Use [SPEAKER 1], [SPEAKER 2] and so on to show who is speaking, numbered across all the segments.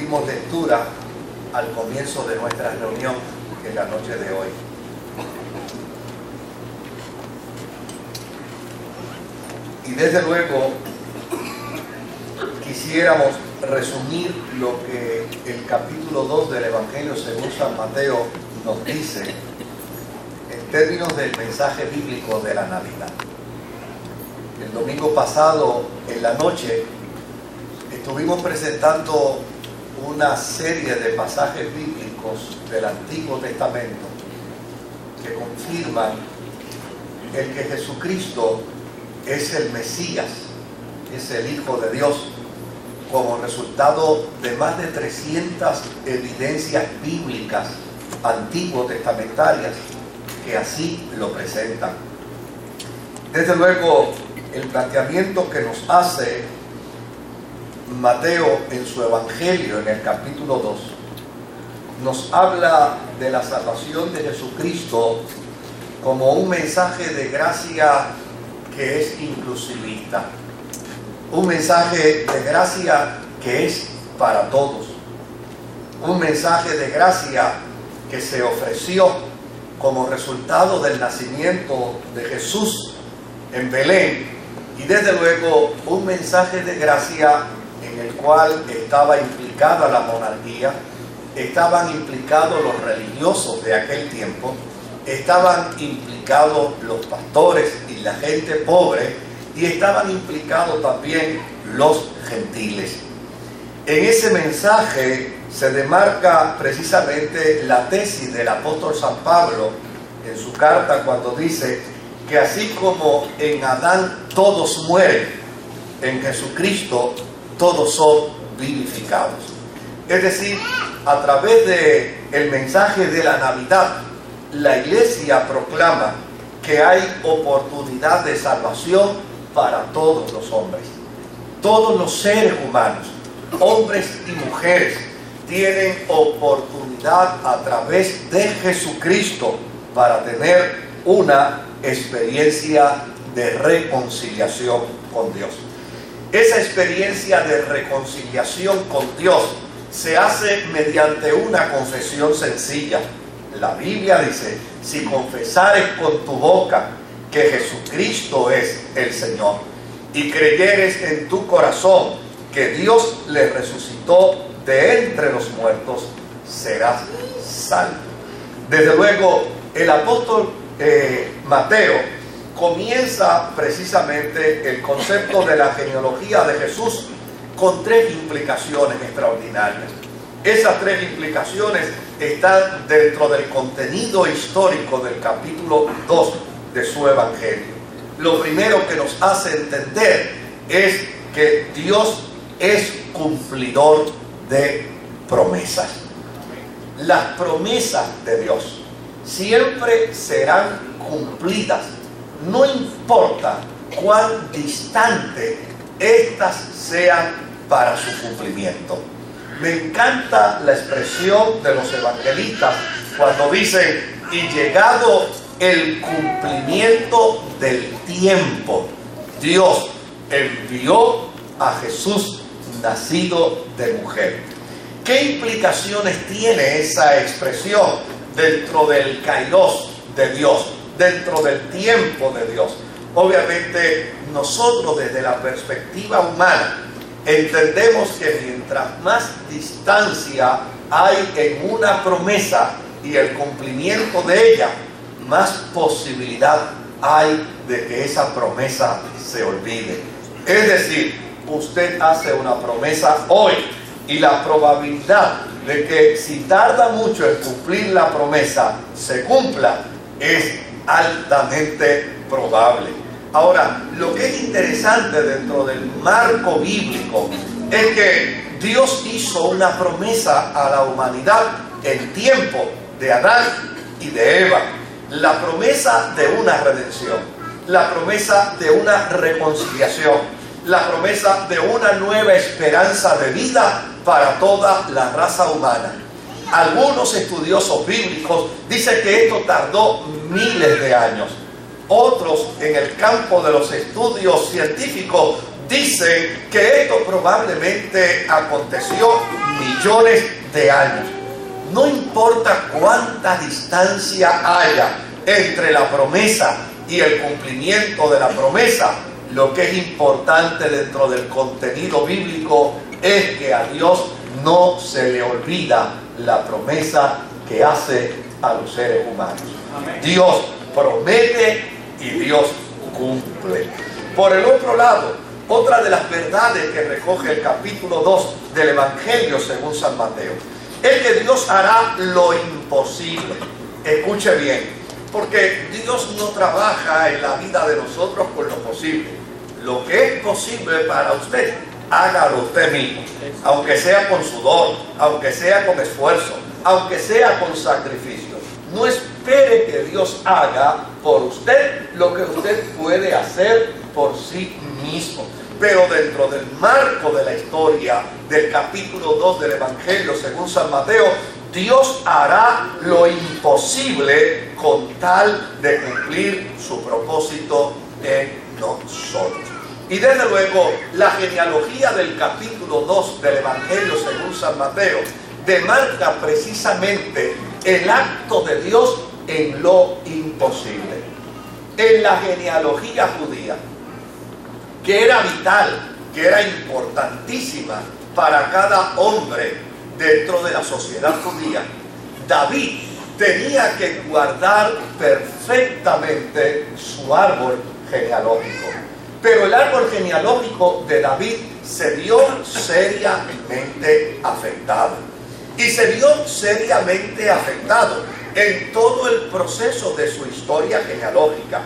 [SPEAKER 1] dimos lectura al comienzo de nuestra reunión en la noche de hoy. Y desde luego quisiéramos resumir lo que el capítulo 2 del Evangelio según San Mateo nos dice en términos del mensaje bíblico de la Navidad. El domingo pasado, en la noche, estuvimos presentando una serie de pasajes bíblicos del Antiguo Testamento que confirman el que Jesucristo es el Mesías, es el Hijo de Dios, como resultado de más de 300 evidencias bíblicas antiguo-testamentarias que así lo presentan. Desde luego, el planteamiento que nos hace Mateo en su Evangelio, en el capítulo 2, nos habla de la salvación de Jesucristo como un mensaje de gracia que es inclusivista, un mensaje de gracia que es para todos, un mensaje de gracia que se ofreció como resultado del nacimiento de Jesús en Belén, y desde luego un mensaje de gracia en el cual estaba implicada la monarquía, estaban implicados los religiosos de aquel tiempo, estaban implicados los pastores y la gente pobre, y estaban implicados también los gentiles. En ese mensaje se demarca precisamente la tesis del apóstol San Pablo en su carta cuando dice que así como en Adán todos mueren, en Jesucristo todos son vivificados. Es decir, a través del mensaje de la Navidad, la Iglesia proclama que hay oportunidad de salvación para todos los hombres. Todos los seres humanos, hombres y mujeres, tienen oportunidad a través de Jesucristo para tener una experiencia de reconciliación con Dios. Esa experiencia de reconciliación con Dios se hace mediante una confesión sencilla. La Biblia dice: si confesares con tu boca que Jesucristo es el Señor y creyeres en tu corazón que Dios le resucitó de entre los muertos, serás salvo. Desde luego, el apóstol Mateo comienza precisamente el concepto de la genealogía de Jesús con tres implicaciones extraordinarias. Esas tres implicaciones están dentro del contenido histórico del capítulo 2 de su Evangelio. Lo primero que nos hace entender es que Dios es cumplidor de promesas. Las promesas de Dios siempre serán cumplidas, no importa cuán distante éstas sean para su cumplimiento. Me encanta la expresión de los evangelistas cuando dicen: y llegado el cumplimiento del tiempo, Dios envió a Jesús nacido de mujer. ¿Qué implicaciones tiene esa expresión dentro del kairos de Dios, dentro del tiempo de Dios? Obviamente nosotros desde la perspectiva humana entendemos que mientras más distancia hay en una promesa y el cumplimiento de ella, más posibilidad hay de que esa promesa se olvide. Es decir, usted hace una promesa hoy y la probabilidad de que si tarda mucho en cumplir la promesa se cumpla es altamente probable. Ahora, lo que es interesante dentro del marco bíblico es que Dios hizo una promesa a la humanidad en tiempo de Adán y de Eva. La promesa de una redención, la promesa de una reconciliación, la promesa de una nueva esperanza de vida para toda la raza humana. Algunos estudiosos bíblicos dicen que esto tardó miles de años. Otros, en el campo de los estudios científicos, dicen que esto probablemente aconteció millones de años. No importa cuánta distancia haya entre la promesa y el cumplimiento de la promesa, lo que es importante dentro del contenido bíblico es que a Dios no se le olvida la promesa que hace a los seres humanos. Amén. Dios promete y Dios cumple. Por el otro lado, otra de las verdades que recoge el capítulo 2 del Evangelio según San Mateo es que Dios hará lo imposible. Escuche bien, porque Dios no trabaja en la vida de nosotros con lo posible. Lo que es posible para usted, hágalo usted mismo, aunque sea con sudor, aunque sea con esfuerzo, aunque sea con sacrificio. No espere que Dios haga por usted lo que usted puede hacer por sí mismo. Pero dentro del marco de la historia del capítulo 2 del Evangelio según San Mateo, Dios hará lo imposible con tal de cumplir su propósito en nosotros. Y desde luego, la genealogía del capítulo 2 del Evangelio según San Mateo demarca precisamente el acto de Dios en lo imposible. En la genealogía judía, que era vital, que era importantísima para cada hombre dentro de la sociedad judía, David tenía que guardar perfectamente su árbol genealógico. Pero el árbol genealógico de David se vio seriamente afectado. Y se vio seriamente afectado en todo el proceso de su historia genealógica.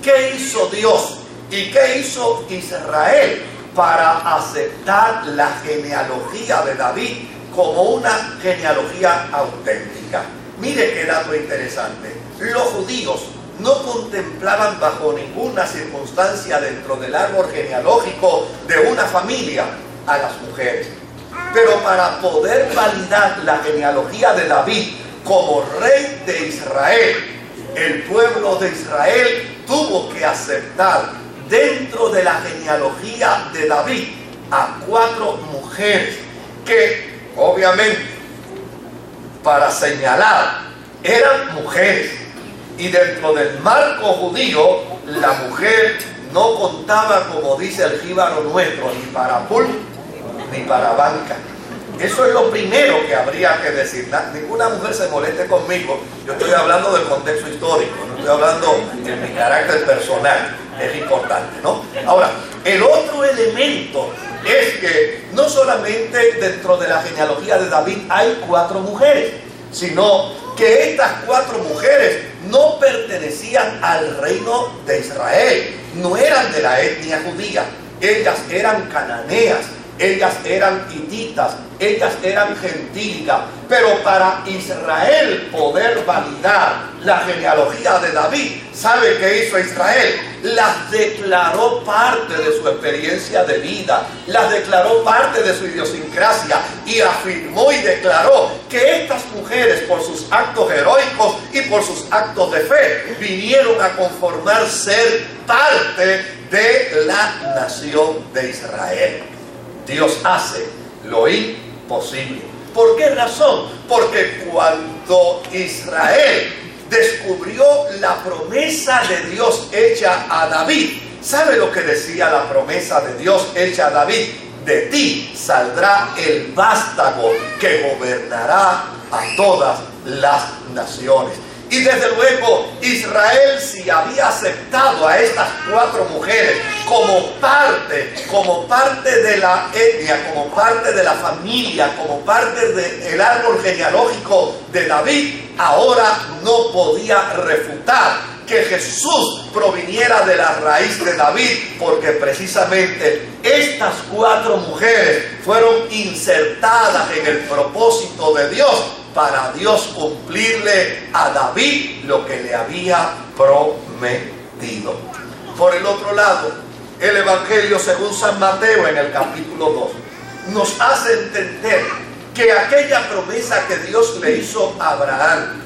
[SPEAKER 1] ¿Qué hizo Dios y qué hizo Israel para aceptar la genealogía de David como una genealogía auténtica? Mire qué dato interesante. Los judíos no contemplaban bajo ninguna circunstancia dentro del árbol genealógico de una familia a las mujeres. Pero para poder validar la genealogía de David como rey de Israel, el pueblo de Israel tuvo que aceptar dentro de la genealogía de David a 4 mujeres que obviamente para señalar eran mujeres. Y dentro del marco judío, la mujer no contaba, como dice el jíbaro nuestro, ni para pul ni para banca. Eso es lo primero que habría que decir. Ninguna mujer se moleste conmigo. Yo estoy hablando del contexto histórico, no estoy hablando de mi carácter personal. Es importante, ¿no? Ahora, el otro elemento es que no solamente dentro de la genealogía de David hay 4 mujeres, sino que estas 4 mujeres no pertenecían al reino de Israel, no eran de la etnia judía, ellas eran cananeas, ellas eran hititas, ellas eran gentílicas. Pero para Israel poder validar la genealogía de David, ¿sabe qué hizo Israel? Las declaró parte de su experiencia de vida, las declaró parte de su idiosincrasia y afirmó y declaró que estas mujeres, por sus actos heroicos y por sus actos de fe, vinieron a conformar ser parte de la nación de Israel. Dios hace lo imposible. ¿Por qué razón? Porque cuando Israel descubrió la promesa de Dios hecha a David, ¿sabe lo que decía la promesa de Dios hecha a David? De ti saldrá el vástago que gobernará a todas las naciones. Y desde luego Israel, si había aceptado a estas 4 mujeres como parte de la etnia, como parte de la familia, como parte del árbol genealógico de David, ahora no podía refutar que Jesús proviniera de la raíz de David, porque precisamente estas 4 mujeres fueron insertadas en el propósito de Dios para Dios cumplirle a David lo que le había prometido. Por el otro lado, el Evangelio según San Mateo en el capítulo 2 nos hace entender que aquella promesa que Dios le hizo a Abraham,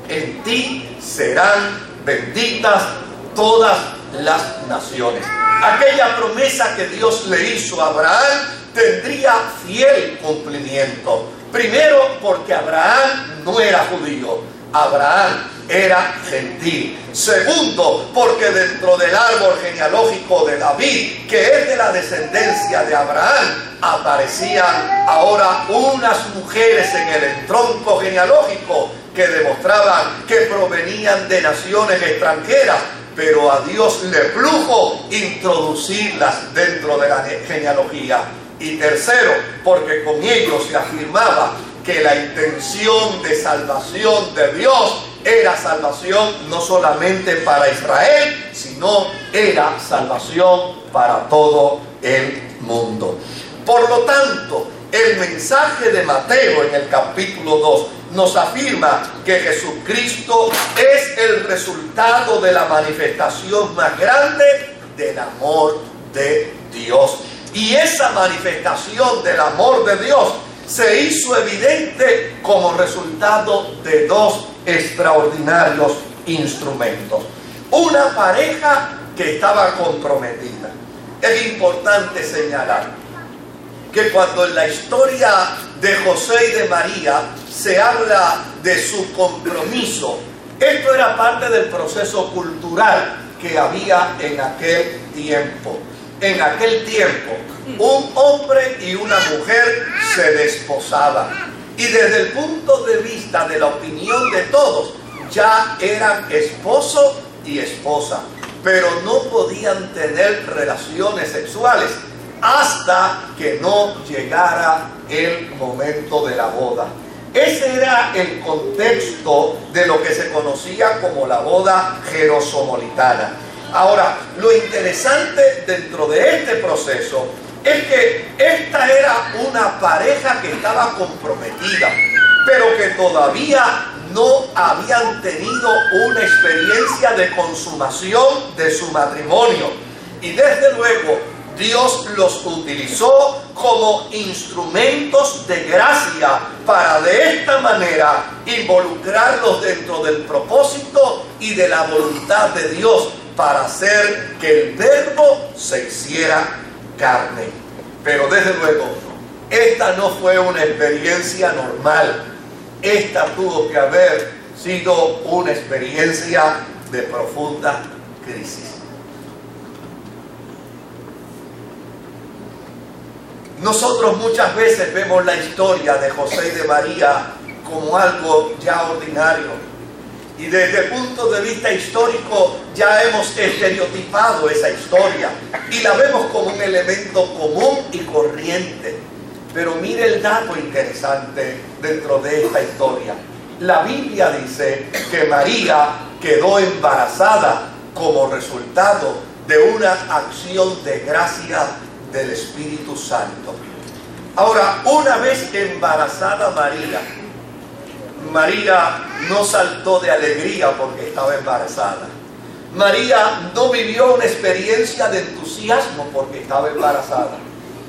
[SPEAKER 1] en ti serán benditas todas las naciones. Aquella promesa que Dios le hizo a Abraham tendría fiel cumplimiento. Primero, porque Abraham no era judío, Abraham era gentil. Segundo, porque dentro del árbol genealógico de David, que es de la descendencia de Abraham, aparecían ahora unas mujeres en el tronco genealógico que demostraban que provenían de naciones extranjeras, pero a Dios le plujo introducirlas dentro de la genealogía. Y tercero, porque con ello se afirmaba que la intención de salvación de Dios era salvación no solamente para Israel, sino era salvación para todo el mundo. Por lo tanto, el mensaje de Mateo en el capítulo 2 nos afirma que Jesucristo es el resultado de la manifestación más grande del amor de Dios. Y esa manifestación del amor de Dios se hizo evidente como resultado de dos extraordinarios instrumentos. Una pareja que estaba comprometida. Es importante señalar que cuando en la historia de José y de María se habla de su compromiso, esto era parte del proceso cultural que había en aquel tiempo. En aquel tiempo, un hombre y una mujer se desposaban. Y desde el punto de vista de la opinión de todos, ya eran esposo y esposa. Pero no podían tener relaciones sexuales hasta que no llegara el momento de la boda. Ese era el contexto de lo que se conocía como la boda jerosomoritana. Ahora, lo interesante dentro de este proceso es que esta era una pareja que estaba comprometida, pero que todavía no habían tenido una experiencia de consumación de su matrimonio. Y desde luego, Dios los utilizó como instrumentos de gracia para de esta manera involucrarlos dentro del propósito y de la voluntad de Dios para hacer que el verbo se hiciera carne. Pero desde luego, esta no fue una experiencia normal. Esta tuvo que haber sido una experiencia de profunda crisis. Nosotros muchas veces vemos la historia de José y de María como algo ya ordinario. Y desde el punto de vista histórico ya hemos estereotipado esa historia y la vemos como un elemento común y corriente. Pero mire el dato interesante dentro de esta historia. La Biblia dice que María quedó embarazada como resultado de una acción de gracia del Espíritu Santo. Ahora, una vez embarazada María no saltó de alegría porque estaba embarazada. María no vivió una experiencia de entusiasmo porque estaba embarazada.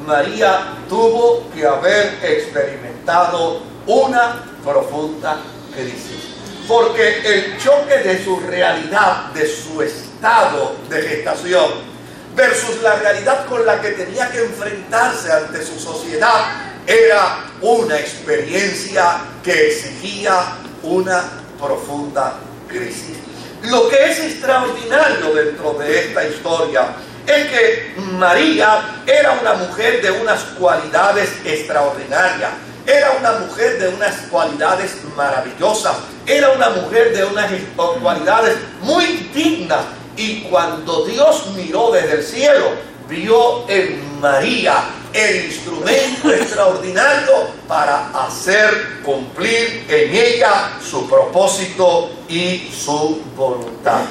[SPEAKER 1] María tuvo que haber experimentado una profunda crisis. Porque el choque de su realidad, de su estado de gestación, versus la realidad con la que tenía que enfrentarse ante su sociedad, era una experiencia que exigía una profunda crisis. Lo que es extraordinario dentro de esta historia es que María era una mujer de unas cualidades extraordinarias, era una mujer de unas cualidades maravillosas, era una mujer de unas cualidades muy dignas. Y cuando Dios miró desde el cielo, vio en María el instrumento extraordinario para hacer cumplir en ella su propósito y su voluntad.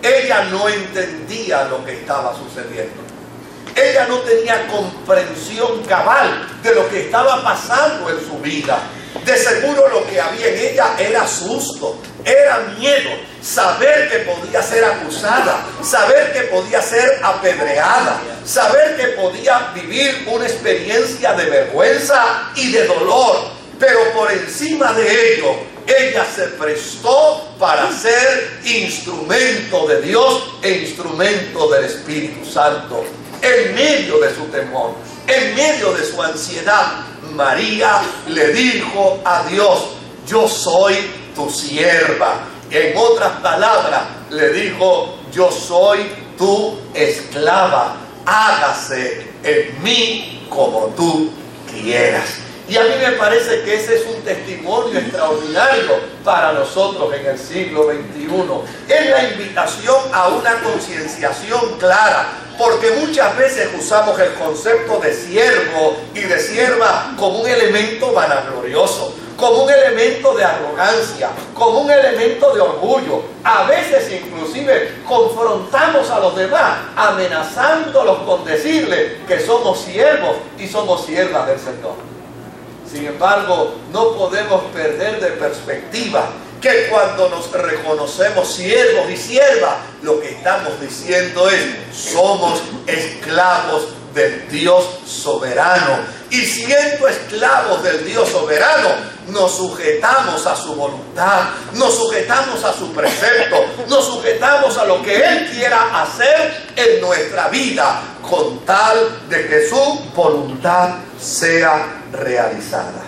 [SPEAKER 1] Ella no entendía lo que estaba sucediendo. Ella no tenía comprensión cabal de lo que estaba pasando en su vida. De seguro lo que había en ella era susto, era miedo, saber que podía ser acusada, saber que podía ser apedreada, saber que podía vivir una experiencia de vergüenza y de dolor. Pero por encima de ello, ella se prestó para ser instrumento de Dios e instrumento del Espíritu Santo. En medio de su temor, en medio de su ansiedad, María le dijo a Dios: yo soy tu sierva. En otras palabras, le dijo: yo soy tu esclava, hágase en mí como tú quieras. Y a mí me parece que ese es un testimonio extraordinario para nosotros en el siglo XXI. Es la invitación a una concienciación clara, porque muchas veces usamos el concepto de siervo y de sierva como un elemento vanaglorioso, como un elemento de arrogancia, como un elemento de orgullo. A veces inclusive confrontamos a los demás, amenazándolos con decirles que somos siervos y somos siervas del Señor. Sin embargo, no podemos perder de perspectiva que cuando nos reconocemos siervos y siervas, lo que estamos diciendo es: somos esclavos del Dios soberano. Y siendo esclavos del Dios soberano, nos sujetamos a su voluntad, nos sujetamos a su precepto, nos sujetamos a lo que Él quiera hacer en nuestra vida, con tal de que su voluntad sea realizada.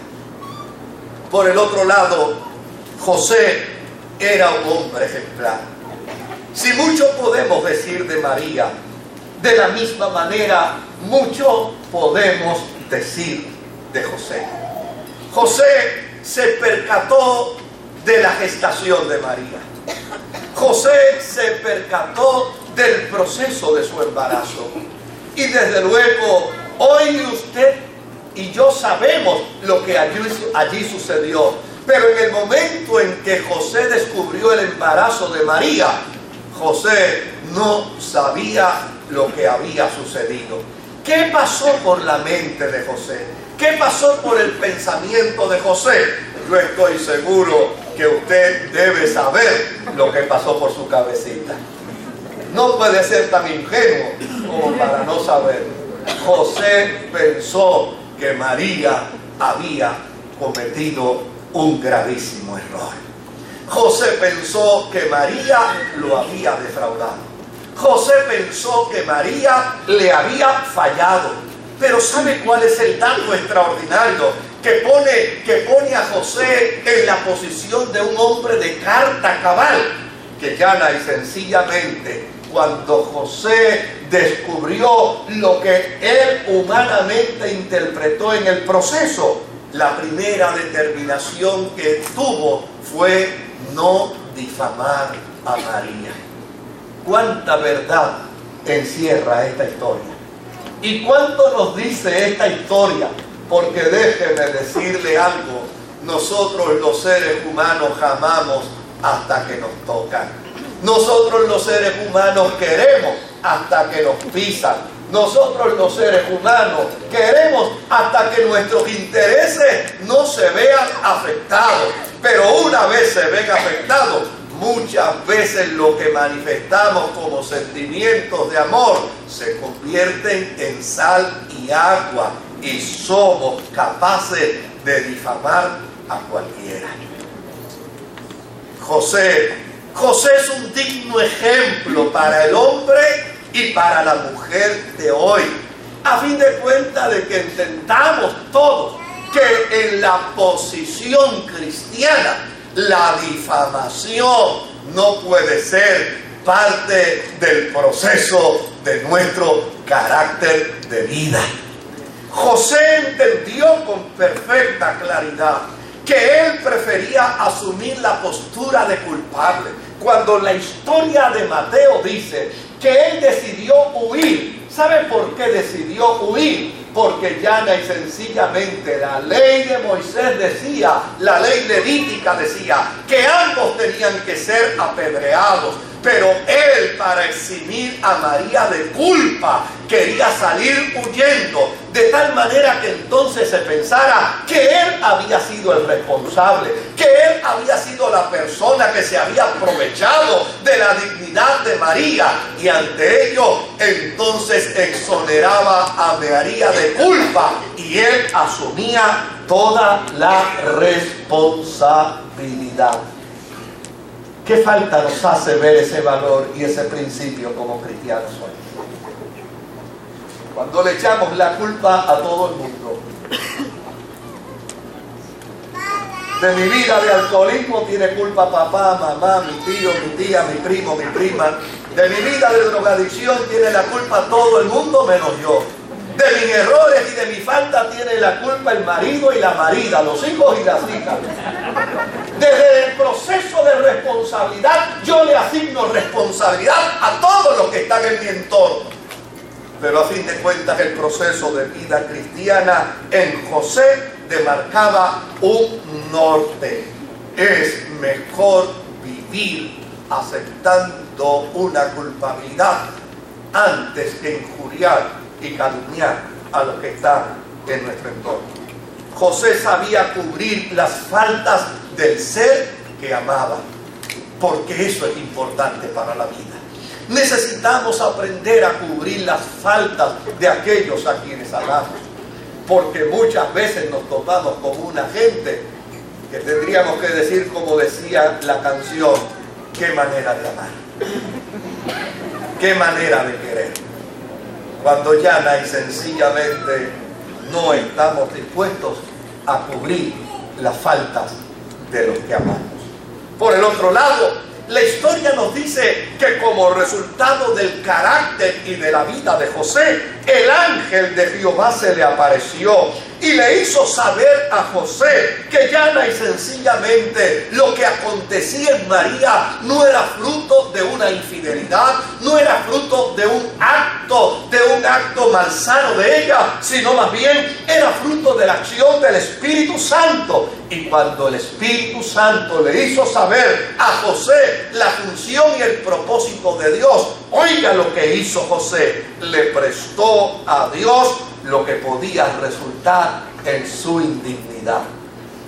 [SPEAKER 1] Por el otro lado, José era un hombre ejemplar. Si mucho podemos decir de María, de la misma manera mucho podemos decir de José. José se percató de la gestación de María. José se percató del proceso de su embarazo. Y desde luego, hoy usted y yo sabemos lo que allí sucedió. Pero en el momento en que José descubrió el embarazo de María, José no sabía lo que había sucedido. ¿Qué pasó por la mente de José? ¿Qué pasó por el pensamiento de José? Yo estoy seguro que usted debe saber lo que pasó por su cabecita. No puede ser tan ingenuo como para no saberlo. José pensó que María había cometido un gravísimo error. José pensó que María lo había defraudado. José pensó que María le había fallado. Pero ¿sabe cuál es el dato extraordinario que pone a José en la posición de un hombre de carta cabal? Que llana y sencillamente, cuando José descubrió lo que él humanamente interpretó en el proceso, la primera determinación que tuvo fue no difamar a María. ¿Cuánta verdad encierra esta historia? ¿Y cuánto nos dice esta historia? Porque déjeme decirle algo: nosotros los seres humanos amamos hasta que nos tocan. Nosotros los seres humanos queremos hasta que nos pisan. Nosotros los seres humanos queremos hasta que nuestros intereses no se vean afectados. Pero una vez se ven afectados, muchas veces lo que manifestamos como sentimientos de amor se convierten en sal y agua y somos capaces de difamar a cualquiera. José es un digno ejemplo para el hombre y para la mujer de hoy. A fin de cuentas, de que entendamos todos que en la posición cristiana la difamación no puede ser parte del proceso de nuestro carácter de vida. José entendió con perfecta claridad que él prefería asumir la postura de culpable. Cuando la historia de Mateo dice que él decidió huir, ¿sabe por qué decidió huir? Porque llana y sencillamente la ley de Moisés decía, la ley levítica decía, que ambos tenían que ser apedreados. Pero él, para eximir a María de culpa, quería salir huyendo, de tal manera que entonces se pensara que él había sido el responsable, que él había sido la persona que se había aprovechado de la dignidad de María, y ante ello entonces exoneraba a María de culpa y él asumía toda la responsabilidad. responsabilidad. ¿Qué falta nos hace ver ese valor y ese principio como cristianos hoy? Cuando le echamos la culpa a todo el mundo. De mi vida de alcoholismo tiene culpa papá, mamá, mi tío, mi tía, mi primo, mi prima. De mi vida de drogadicción tiene la culpa todo el mundo menos yo. De mis errores y de mi falta tiene la culpa el marido y la marida, los hijos y las hijas. Desde el proceso de responsabilidad yo le asigno responsabilidad a todos los que están en mi entorno. Pero a fin de cuentas el proceso de vida cristiana en José demarcaba un norte. Es mejor vivir aceptando una culpabilidad antes que injuriar y calumniar a los que están en nuestro entorno. José sabía cubrir las faltas del ser que amaba, porque eso es importante para la vida. Necesitamos aprender a cubrir las faltas de aquellos a quienes amamos, porque muchas veces nos tomamos como una gente que tendríamos que decir, como decía la canción, qué manera de amar, qué manera de querer, cuando llana y sencillamente no estamos dispuestos a cubrir las faltas de los que amamos. Por el otro lado, la historia nos dice que como resultado del carácter y de la vida de José, el ángel de Jehová se le apareció y le hizo saber a José que llana y sencillamente lo que acontecía en María no era fruto de una infidelidad, no era fruto de un acto malsano de ella, sino más bien era fruto de la acción del Espíritu Santo. Y cuando el Espíritu Santo le hizo saber a José la función y el propósito de Dios, oiga lo que hizo José: le prestó a Dios lo que podía resultar en su indignidad.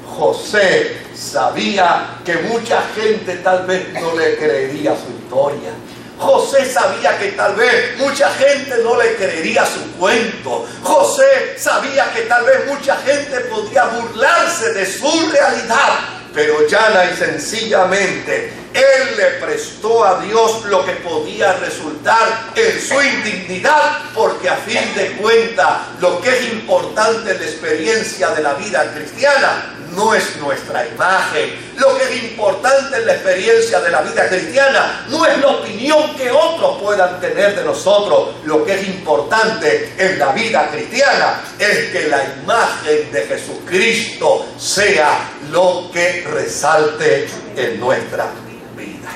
[SPEAKER 1] José sabía que mucha gente tal vez no le creería su historia. José sabía que tal vez mucha gente no le creería su cuento. José sabía que tal vez mucha gente podría burlarse de su realidad. Pero llana y sencillamente, él le prestó a Dios lo que podía resultar en su indignidad, porque a fin de cuentas, lo que es importante en la experiencia de la vida cristiana no es nuestra imagen. Lo que es importante en la experiencia de la vida cristiana no es la opinión que otros puedan tener de nosotros. Lo que es importante en la vida cristiana es que la imagen de Jesucristo sea lo que resalte en nuestra vida.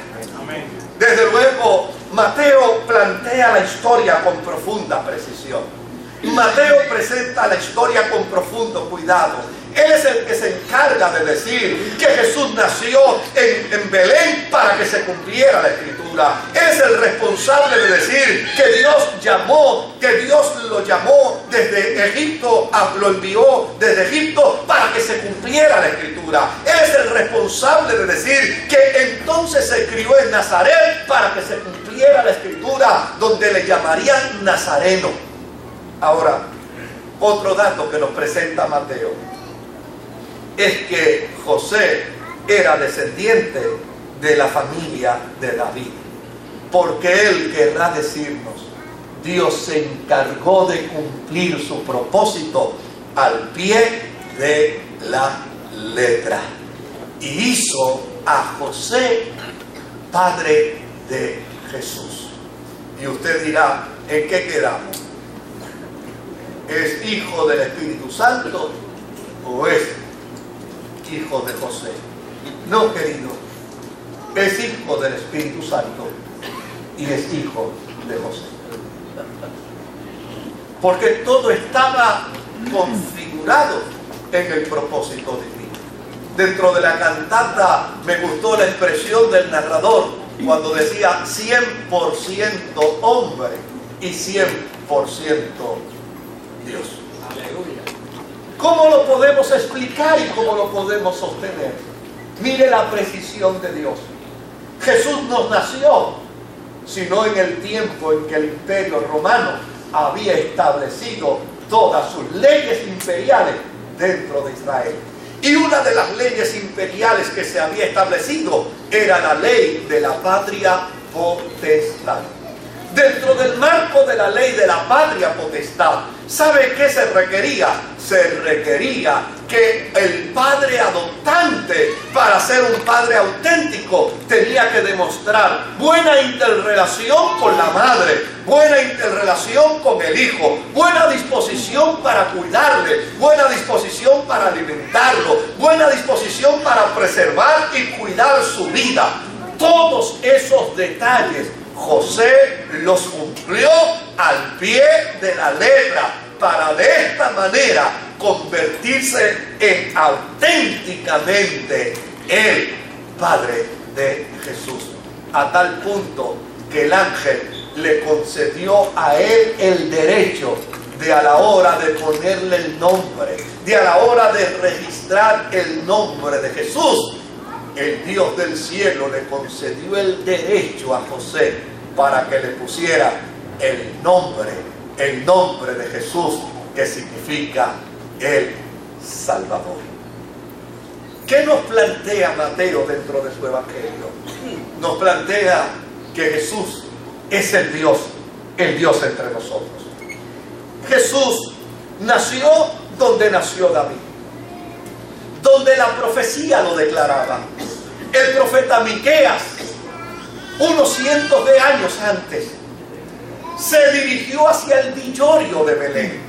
[SPEAKER 1] Desde luego, Mateo plantea la historia con profunda precisión. Mateo presenta la historia con profundo cuidado. Él es el que se encarga de decir que Jesús nació en Belén para que se cumpliera la Escritura. Él es el responsable de decir que Dios lo llamó desde Egipto, lo envió desde Egipto para que se cumpliera la Escritura. Él es el responsable de decir que entonces se crió en Nazaret para que se cumpliera la Escritura, donde le llamarían Nazareno. Ahora, otro dato que nos presenta Mateo es que José era descendiente de la familia de David, porque él querrá decirnos, Dios se encargó de cumplir su propósito al pie de la letra y hizo a José padre de Jesús. Y usted dirá, ¿en qué quedamos? ¿Es hijo del Espíritu Santo o es hijo de José? No, querido, es hijo del Espíritu Santo y es hijo de José. Porque todo estaba configurado en el propósito divino. Dentro de la cantata me gustó la expresión del narrador cuando decía 100% hombre y 100% Dios. Aleluya. ¿Cómo lo podemos explicar y cómo lo podemos sostener? Mire la precisión de Dios. Jesús no nació sino en el tiempo en que el Imperio Romano había establecido todas sus leyes imperiales dentro de Israel. Y una de las leyes imperiales que se había establecido era la ley de la patria potestad. Dentro del marco de la ley de la patria potestad, ¿sabe qué se requería? Se requería que el padre adoptante, para ser un padre auténtico, tenía que demostrar buena interrelación con la madre, buena interrelación con el hijo, buena disposición para cuidarle, buena disposición para alimentarlo, buena disposición para preservar y cuidar su vida. Todos esos detalles José los cumplió al pie de la letra, para de esta manera convertirse en auténticamente el Padre de Jesús, a tal punto que el ángel le concedió a él el derecho de, a la hora de ponerle el nombre, de a la hora de registrar el nombre de Jesús, el Dios del cielo le concedió el derecho a José para que le pusiera el nombre de Jesús, que significa el Salvador. ¿Qué nos plantea Mateo dentro de su evangelio? Nos plantea que Jesús es el Dios entre nosotros. Jesús nació donde nació David, donde la profecía lo declaraba. El profeta Miqueas, unos cientos de años antes, se dirigió hacia el villorrio de Belén.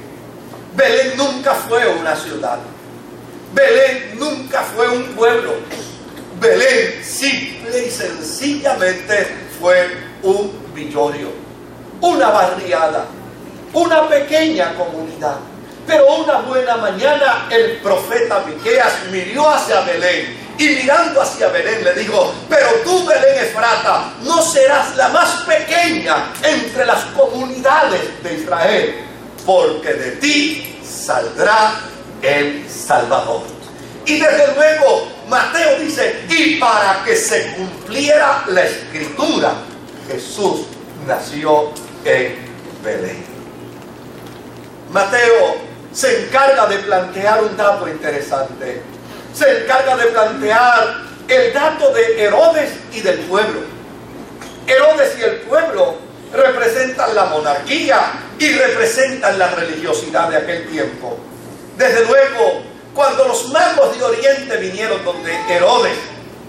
[SPEAKER 1] Belén nunca fue una ciudad. Belén nunca fue un pueblo. Belén simple y sencillamente fue un villorrio, una barriada, una pequeña comunidad. Pero una buena mañana el profeta Miqueas miró hacia Belén, y mirando hacia Belén le dijo: pero tú, Belén Efrata, no serás la más pequeña entre las comunidades de Israel, porque de ti saldrá el Salvador. Y desde luego Mateo dice: y para que se cumpliera la escritura, Jesús nació en Belén. Mateo se encarga de plantear un dato interesante. Se encarga de plantear el dato de Herodes y del pueblo. Herodes y el pueblo representan la monarquía y representan la religiosidad de aquel tiempo. Desde luego, cuando los magos de Oriente vinieron donde Herodes,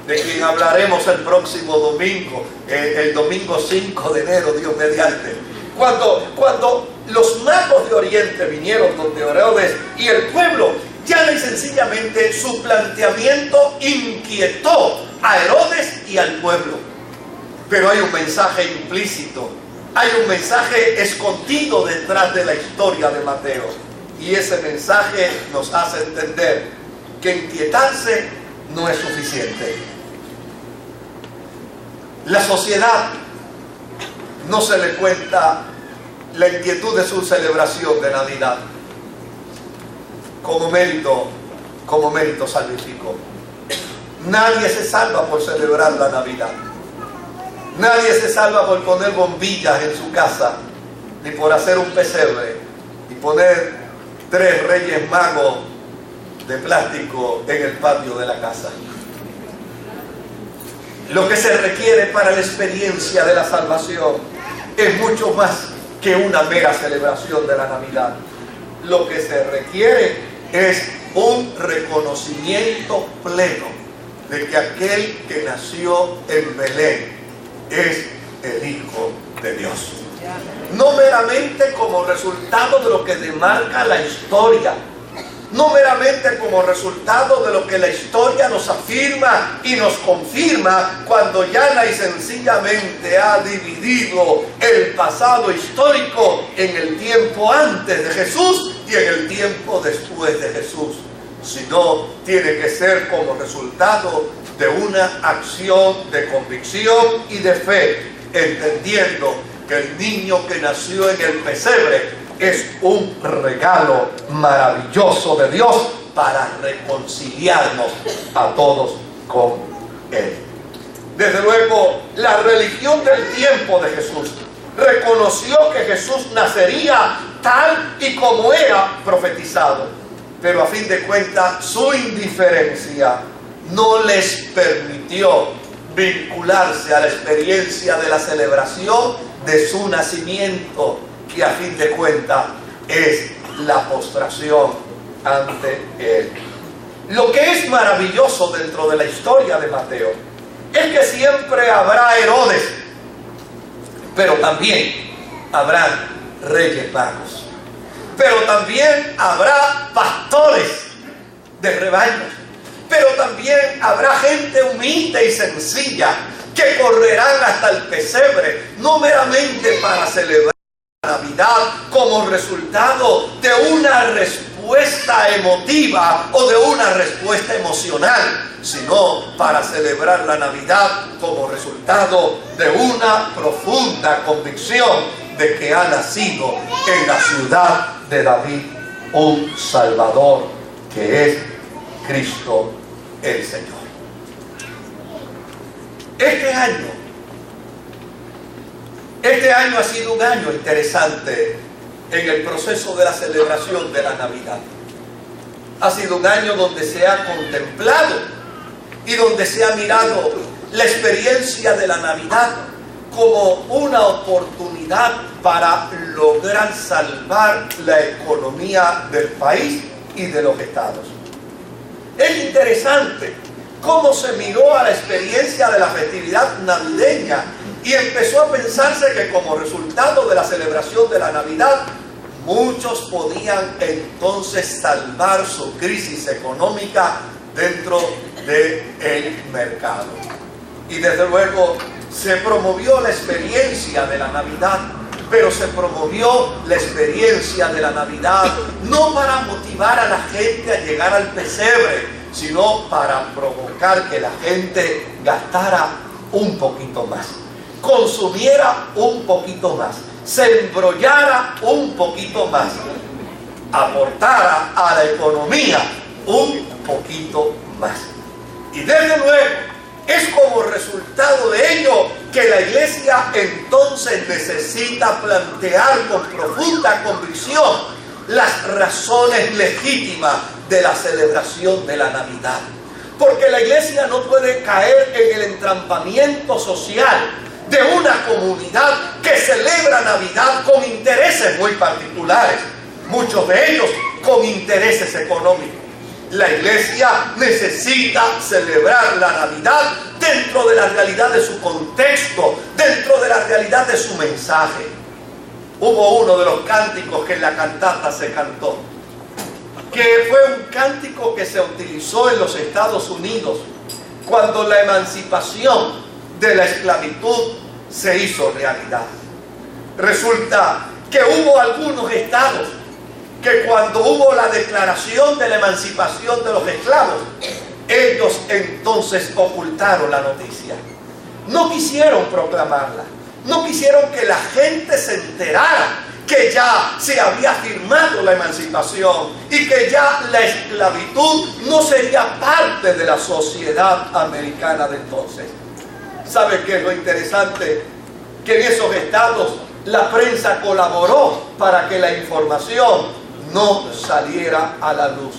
[SPEAKER 1] de quien hablaremos el próximo domingo, el domingo 5 de enero, Dios mediante, cuando los magos de Oriente vinieron donde Herodes y el pueblo, ya y sencillamente su planteamiento inquietó a Herodes y al pueblo. Pero hay un mensaje implícito, hay un mensaje escondido detrás de la historia de Mateo. Y ese mensaje nos hace entender que inquietarse no es suficiente. La sociedad no se le cuenta la inquietud de su celebración de Navidad como mérito salvífico. Nadie se salva por celebrar la Navidad. Nadie se salva por poner bombillas en su casa, ni por hacer un pesebre y poner 3 reyes magos de plástico en el patio de la casa. Lo que se requiere para la experiencia de la salvación es mucho más que una mera celebración de la Navidad. Lo que se requiere es un reconocimiento pleno de que aquel que nació en Belén es el Hijo de Dios. No meramente como resultado de lo que demarca la historia, no meramente como resultado de lo que la historia nos afirma y nos confirma cuando llana y sencillamente ha dividido el pasado histórico en el tiempo antes de Jesús y en el tiempo después de Jesús, sino tiene que ser como resultado de una acción de convicción y de fe, entendiendo que el niño que nació en el pesebre es un regalo maravilloso de Dios para reconciliarnos a todos con Él. Desde luego, la religión del tiempo de Jesús reconoció que Jesús nacería tal y como era profetizado. pero a fin de cuentas su indiferencia no les permitió vincularse a la experiencia de la celebración de su nacimiento, que a fin de cuentas es la postración ante Él. Lo que es maravilloso dentro de la historia de Mateo es que siempre habrá Herodes, pero también habrán reyes magos, pero también habrá pastores de rebaños, pero también habrá gente humilde y sencilla que correrán hasta el pesebre, no meramente para celebrar la Navidad como resultado de una respuesta emotiva o de una respuesta emocional, sino para celebrar la Navidad como resultado de una profunda convicción de que ha nacido en la ciudad de David un Salvador, que es Cristo el Señor. Este año ha sido un año interesante en el proceso de la celebración de la Navidad. Ha sido un año donde se ha contemplado y donde se ha mirado la experiencia de la Navidad como una oportunidad para lograr salvar la economía del país y de los estados. Es interesante cómo se miró a la experiencia de la festividad navideña y empezó a pensarse que como resultado de la celebración de la Navidad, muchos podían entonces salvar su crisis económica dentro del mercado. Y desde luego se promovió la experiencia de la Navidad, pero se promovió la experiencia de la Navidad no para motivar a la gente a llegar al pesebre, sino para provocar que la gente gastara un poquito más, consumiera un poquito más, se embrollara un poquito más, aportara a la economía un poquito más. Y desde luego es como resultado de ello que la iglesia entonces necesita plantear con profunda convicción las razones legítimas de la celebración de la Navidad. Porque la iglesia no puede caer en el entrampamiento social de una comunidad que celebra Navidad con intereses muy particulares, muchos de ellos con intereses económicos. La iglesia necesita celebrar la Navidad dentro de la realidad de su contexto, dentro de la realidad de su mensaje. Hubo uno de los cánticos que en la cantata se cantó, que fue un cántico que se utilizó en los Estados Unidos cuando la emancipación de la esclavitud se hizo realidad. Resulta que hubo algunos estados que cuando hubo la declaración de la emancipación de los esclavos, ellos entonces ocultaron la noticia. No quisieron proclamarla, no quisieron que la gente se enterara que ya se había firmado la emancipación y que ya la esclavitud no sería parte de la sociedad americana de entonces. ¿Sabe qué es lo interesante? Que en esos estados la prensa colaboró para que la información no saliera a la luz.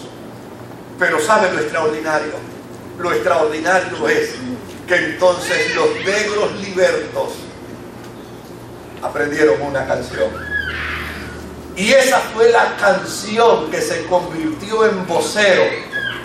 [SPEAKER 1] Pero ¿sabe lo extraordinario? Lo extraordinario es que entonces los negros libertos aprendieron una canción. Y esa fue la canción que se convirtió en vocero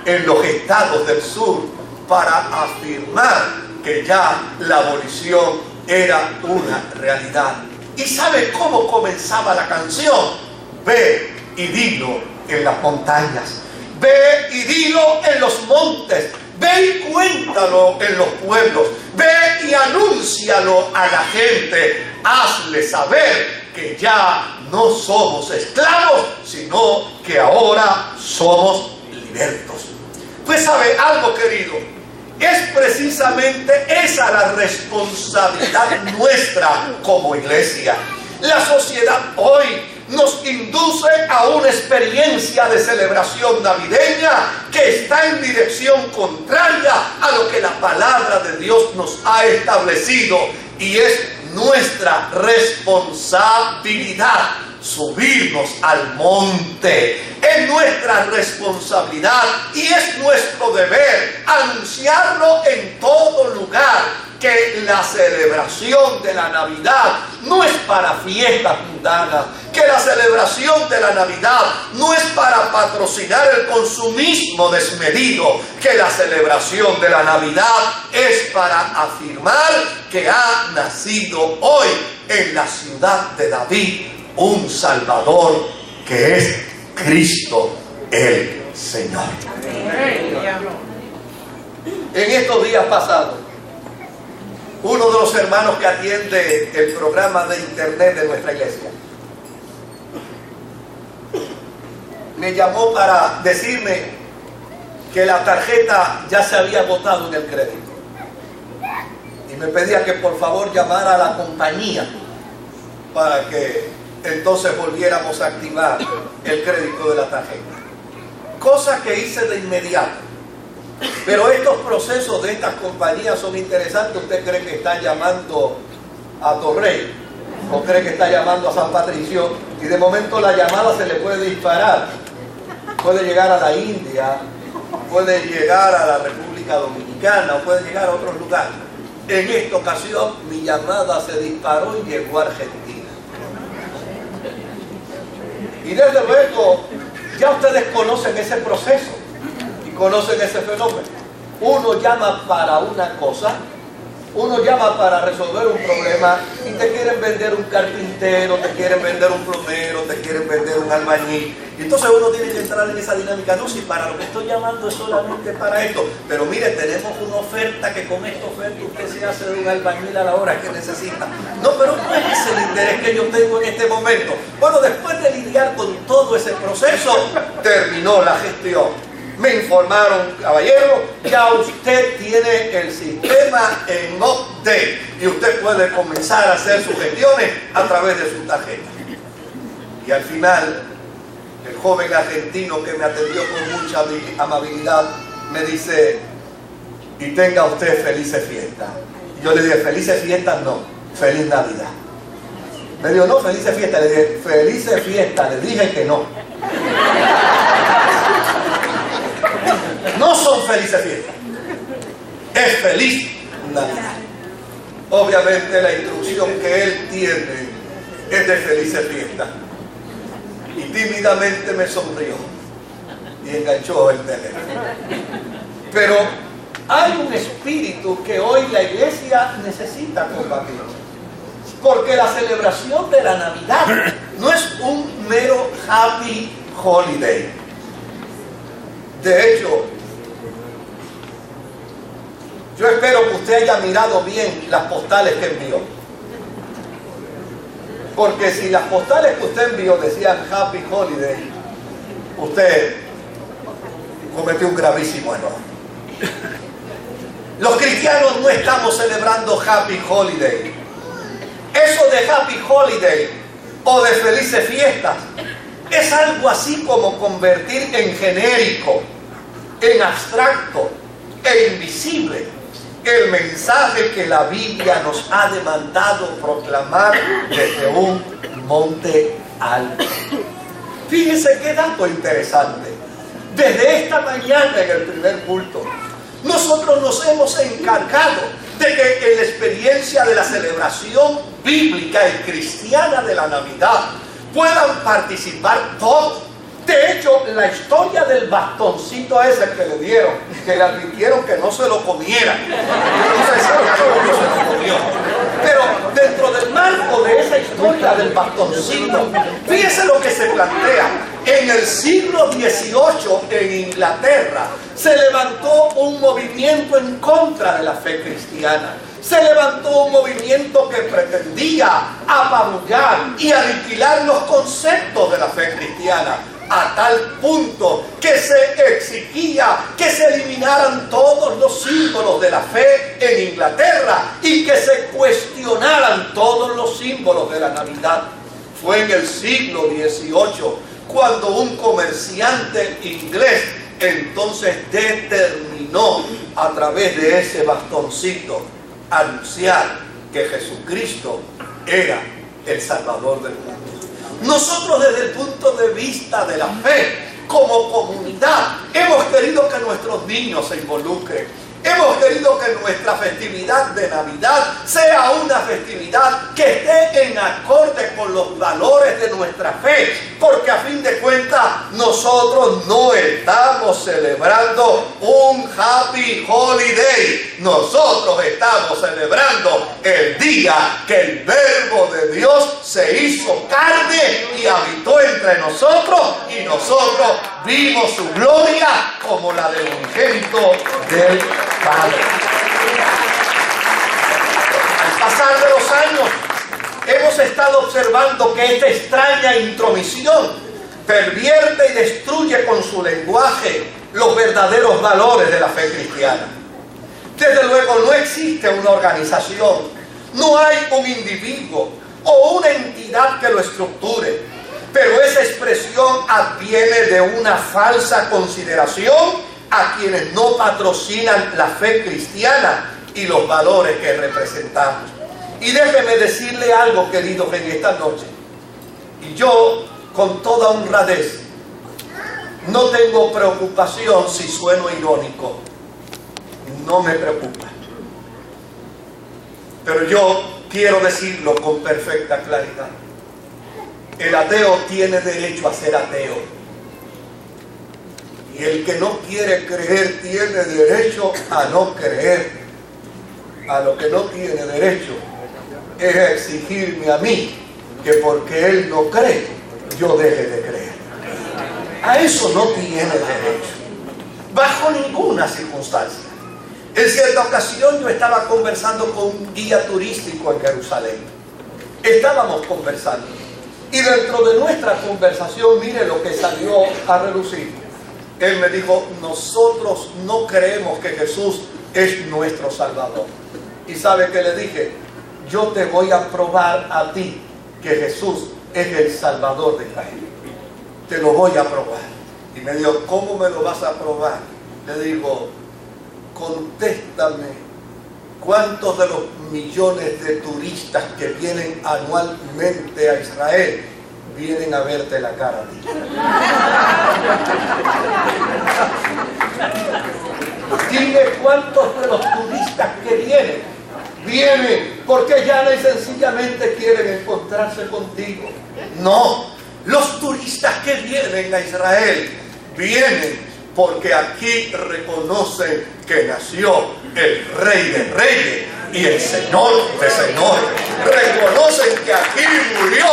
[SPEAKER 1] en los estados del sur para afirmar que ya la abolición era una realidad. ¿Y sabe cómo comenzaba la canción? Ve y dilo en las montañas, ve y dilo en los montes, ve y cuéntalo en los pueblos, ve y anúncialo a la gente, hazle saber que ya no somos esclavos, sino que ahora somos libertos. Pues sabe algo, querido, es precisamente esa la responsabilidad nuestra como iglesia. La sociedad hoy nos induce a una experiencia de celebración navideña que está en dirección contraria a lo que la palabra de Dios nos ha establecido, y es nuestra responsabilidad subirnos al monte. Es nuestra responsabilidad y es nuestro deber anunciarlo en todo lugar, que la celebración de la Navidad no es para fiestas mundanas, que la celebración de la Navidad no es para patrocinar el consumismo desmedido, que la celebración de la Navidad es para afirmar que ha nacido hoy en la ciudad de David un Salvador, que es Cristo el Señor. En estos días pasados, uno de los hermanos que atiende el programa de internet de nuestra iglesia me llamó para decirme que la tarjeta ya se había agotado en el crédito y me pedía que por favor llamara a la compañía para que entonces volviéramos a activar el crédito de la tarjeta, cosa que hice de inmediato. Pero estos procesos de estas compañías son interesantes. ¿Usted cree que está llamando a Torrey o cree que está llamando a San Patricio y de momento la llamada se le puede disparar? Puede llegar a la India, puede llegar a la República Dominicana o puede llegar a otros lugares. En esta ocasión mi llamada se disparó y llegó a Argentina. Y desde luego ya ustedes conocen ese proceso. Conocen ese fenómeno. Uno llama para una cosa, uno llama para resolver un problema y te quieren vender un carpintero, te quieren vender un plomero, te quieren vender un albañil. Y entonces uno tiene que entrar en esa dinámica. No, si para lo que estoy llamando es solamente para esto. Pero mire, tenemos una oferta que con esta oferta usted se hace de un albañil a la hora que necesita. No, pero no es ese el interés que yo tengo en este momento. Bueno, después de lidiar con todo ese proceso, terminó la gestión. Me informaron, caballero, ya usted tiene el sistema en update y usted puede comenzar a hacer sus gestiones a través de su tarjeta. Y al final, el joven argentino que me atendió con mucha amabilidad me dice: y tenga usted felices fiestas. Y yo le dije: felices fiestas no, feliz Navidad. Me dijo: no, felices fiestas. Le dije: felices fiestas, le dije que no. No son felices fiestas, es feliz Navidad. Obviamente la instrucción que él tiene es de felices fiestas. Y tímidamente me sonrió y enganchó el teléfono. Pero hay un espíritu que hoy la iglesia necesita combatir. Porque la celebración de la Navidad no es un mero happy holiday. De hecho, yo espero que usted haya mirado bien las postales que envió. Porque si las postales que usted envió decían Happy Holiday, usted cometió un gravísimo error. Los cristianos no estamos celebrando Happy Holiday. Eso de Happy Holiday o de felices fiestas es algo así como convertir en genérico, en abstracto e invisible el mensaje que la Biblia nos ha demandado proclamar desde un monte alto. Fíjense qué dato interesante. Desde esta mañana en el primer culto, nosotros nos hemos encargado de que en la experiencia de la celebración bíblica y cristiana de la Navidad puedan participar todos. De hecho, la historia del bastoncito ese que le dieron, que le advirtieron que no se lo comiera, no sé si ya no se lo comió, pero dentro del marco de esa historia del bastoncito, fíjese lo que se plantea. En el siglo XVIII en Inglaterra se levantó un movimiento en contra de la fe cristiana. Se levantó un movimiento que pretendía apabullar y aniquilar los conceptos de la fe cristiana, a tal punto que se exigía que se eliminaran todos los símbolos de la fe en Inglaterra y que se cuestionaran todos los símbolos de la Navidad. Fue en el siglo XVIII cuando un comerciante inglés entonces determinó a través de ese bastoncito anunciar que Jesucristo era el Salvador del mundo. Nosotros desde el punto de vista de la fe, como comunidad, hemos querido que nuestros niños se involucren. Hemos querido que nuestra festividad de Navidad sea una festividad que esté en acorde con los valores de nuestra fe, porque a fin de cuentas nosotros no estamos celebrando un Happy Holiday. Nosotros estamos celebrando el día que el Verbo de Dios se hizo carne y habitó entre nosotros, y nosotros vimos su gloria como la del unigénito del Padre. Al pasar de los años, hemos estado observando que esta extraña intromisión pervierte y destruye con su lenguaje los verdaderos valores de la fe cristiana. Desde luego no existe una organización, no hay un individuo o una entidad que lo estructure, pero esa expresión adviene de una falsa consideración a quienes no patrocinan la fe cristiana y los valores que representamos. Y déjeme decirle algo, queridos, en esta noche. Y yo, con toda honradez, no tengo preocupación si sueno irónico. No me preocupa. Pero yo quiero decirlo con perfecta claridad. El ateo tiene derecho a ser ateo. Y el que no quiere creer tiene derecho a no creer. A lo que no tiene derecho es a exigirme a mí que porque él no cree, yo deje de creer. A eso no tiene derecho, bajo ninguna circunstancia. En cierta ocasión yo estaba conversando con un guía turístico en Jerusalén. Estábamos conversando. Y dentro de nuestra conversación, mire lo que salió a relucir. Él me dijo, nosotros no creemos que Jesús es nuestro Salvador. ¿Y sabe qué le dije? Yo te voy a probar a ti que Jesús es el Salvador de Israel. Te lo voy a probar. Y me dijo, ¿cómo me lo vas a probar? Le digo, contéstame, ¿cuántos de los millones de turistas que vienen anualmente a Israel vienen a verte la cara a ti? Dime cuántos de los turistas que vienen porque llana y sencillamente quieren encontrarse contigo. No, los turistas que vienen a Israel vienen porque aquí reconocen que nació el Rey de Reyes y el Señor de Señores. Reconocen que aquí murió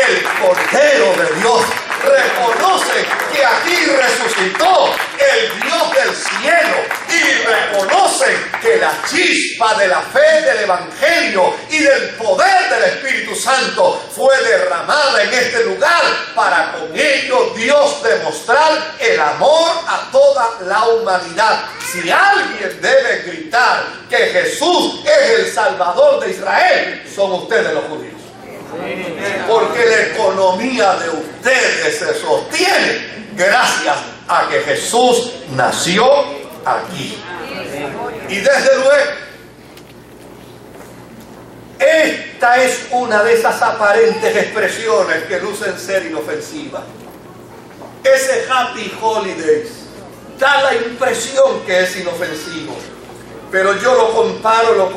[SPEAKER 1] el Cordero de Dios. Reconocen que aquí resucitó el Dios del cielo. Y reconocen que la chispa de la fe del Evangelio y del poder del Espíritu Santo fue derramada en este lugar para con ello Dios demostrar el amor a toda la humanidad. Si alguien debe gritar que Jesús es el Salvador de Israel, son ustedes los judíos. Porque la economía de ustedes se sostiene gracias a que Jesús nació aquí. Y desde luego, esta es una de esas aparentes expresiones que lucen ser inofensivas. Ese Happy Holidays da la impresión que es inofensivo, pero yo lo comparo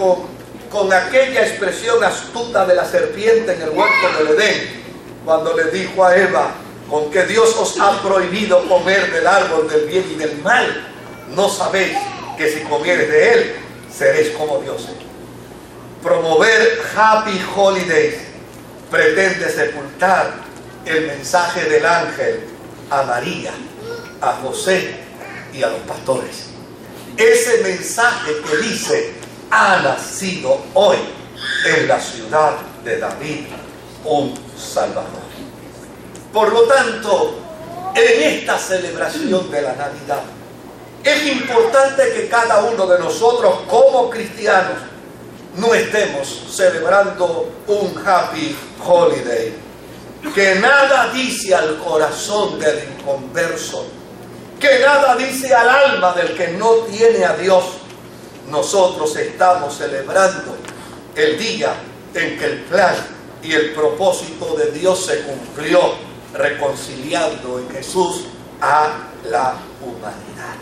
[SPEAKER 1] con aquella expresión astuta de la serpiente en el huerto del Edén, cuando le dijo a Eva, con que Dios os ha prohibido comer del árbol del bien y del mal, ¿no sabéis que si comieres de él, seréis como dioses? Promover Happy Holidays pretende sepultar el mensaje del ángel a María, a José y a los pastores. Ese mensaje que dice, ha nacido hoy en la ciudad de David un Salvador. Por lo tanto, en esta celebración de la Navidad, es importante que cada uno de nosotros como cristianos no estemos celebrando un Happy Holiday que nada dice al corazón del inconverso, que nada dice al alma del que no tiene a Dios. Nosotros estamos celebrando el día en que el plan y el propósito de Dios se cumplió reconciliando en Jesús a la humanidad.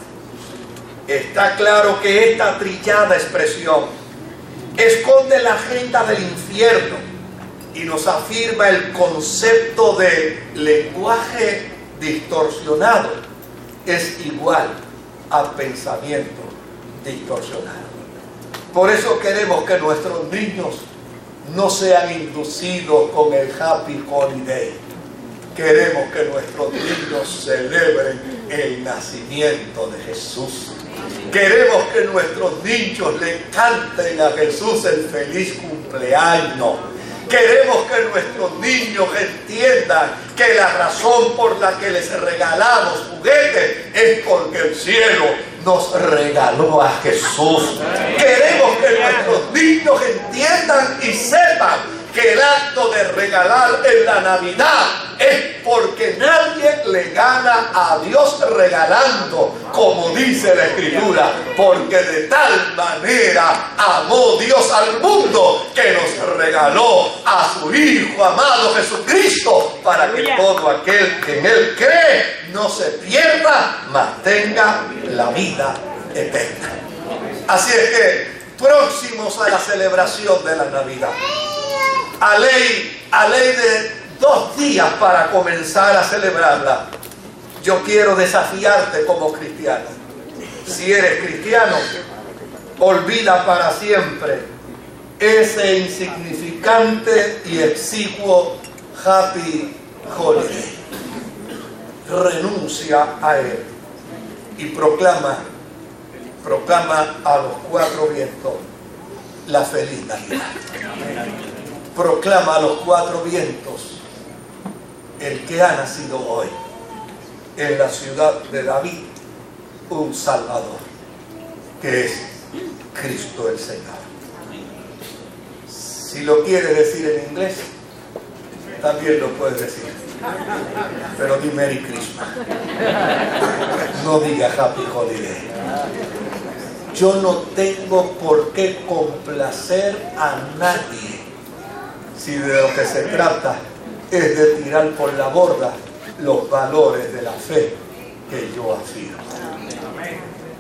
[SPEAKER 1] Está claro que esta trillada expresión esconde la agenda del infierno y nos afirma el concepto de lenguaje distorsionado es igual a pensamiento distorsionado. Por eso queremos que nuestros niños no sean inducidos con el Happy Holiday. Queremos que nuestros niños celebren el nacimiento de Jesús. Queremos que nuestros niños le canten a Jesús el feliz cumpleaños. Queremos que nuestros niños entiendan que la razón por la que les regalamos juguetes es porque el cielo nos regaló a Jesús. Queremos que nuestros niños entiendan y sepan que el acto de regalar en la Navidad es porque nadie le gana a Dios regalando, como dice la Escritura, porque de tal manera amó Dios al mundo que nos regaló a su Hijo amado Jesucristo, para que todo aquel que en Él cree no se pierda, mas tenga la vida eterna. Así es que, próximos a la celebración de la Navidad, a ley de 2 días para comenzar a celebrarla, yo quiero desafiarte como cristiano. Si eres cristiano, olvida para siempre ese insignificante y exiguo Happy Holiday. Renuncia a él y proclama a los 4 vientos la feliz Navidad. Proclama a los 4 vientos el que ha nacido hoy en la ciudad de David un Salvador, que es Cristo el Señor. Si lo quieres decir en inglés, también lo puedes decir, pero di Merry Christmas, no diga Happy Holiday. Yo no tengo por qué complacer a nadie si de lo que se trata es de tirar por la borda los valores de la fe que yo afirmo.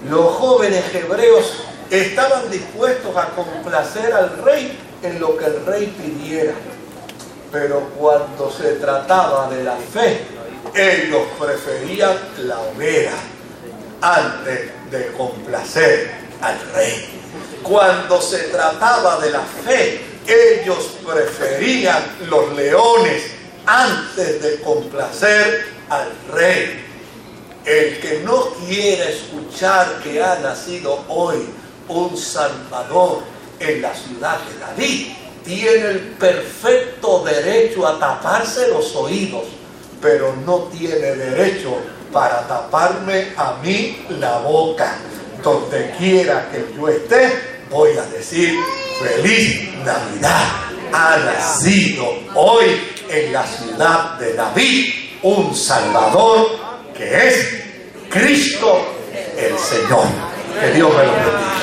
[SPEAKER 1] Los jóvenes hebreos estaban dispuestos a complacer al rey en lo que el rey pidiera, pero cuando se trataba de la fe, ellos preferían la hoguera antes de complacer al rey. Cuando se trataba de la fe, ellos preferían los leones antes de complacer al rey. El que no quiere escuchar que ha nacido hoy un Salvador en la ciudad de David, tiene el perfecto derecho a taparse los oídos, pero no tiene derecho para taparme a mí la boca. Donde quiera que yo esté, voy a decir feliz Navidad. Ha nacido hoy en la ciudad de David un Salvador que es Cristo el Señor. Que Dios me lo bendiga.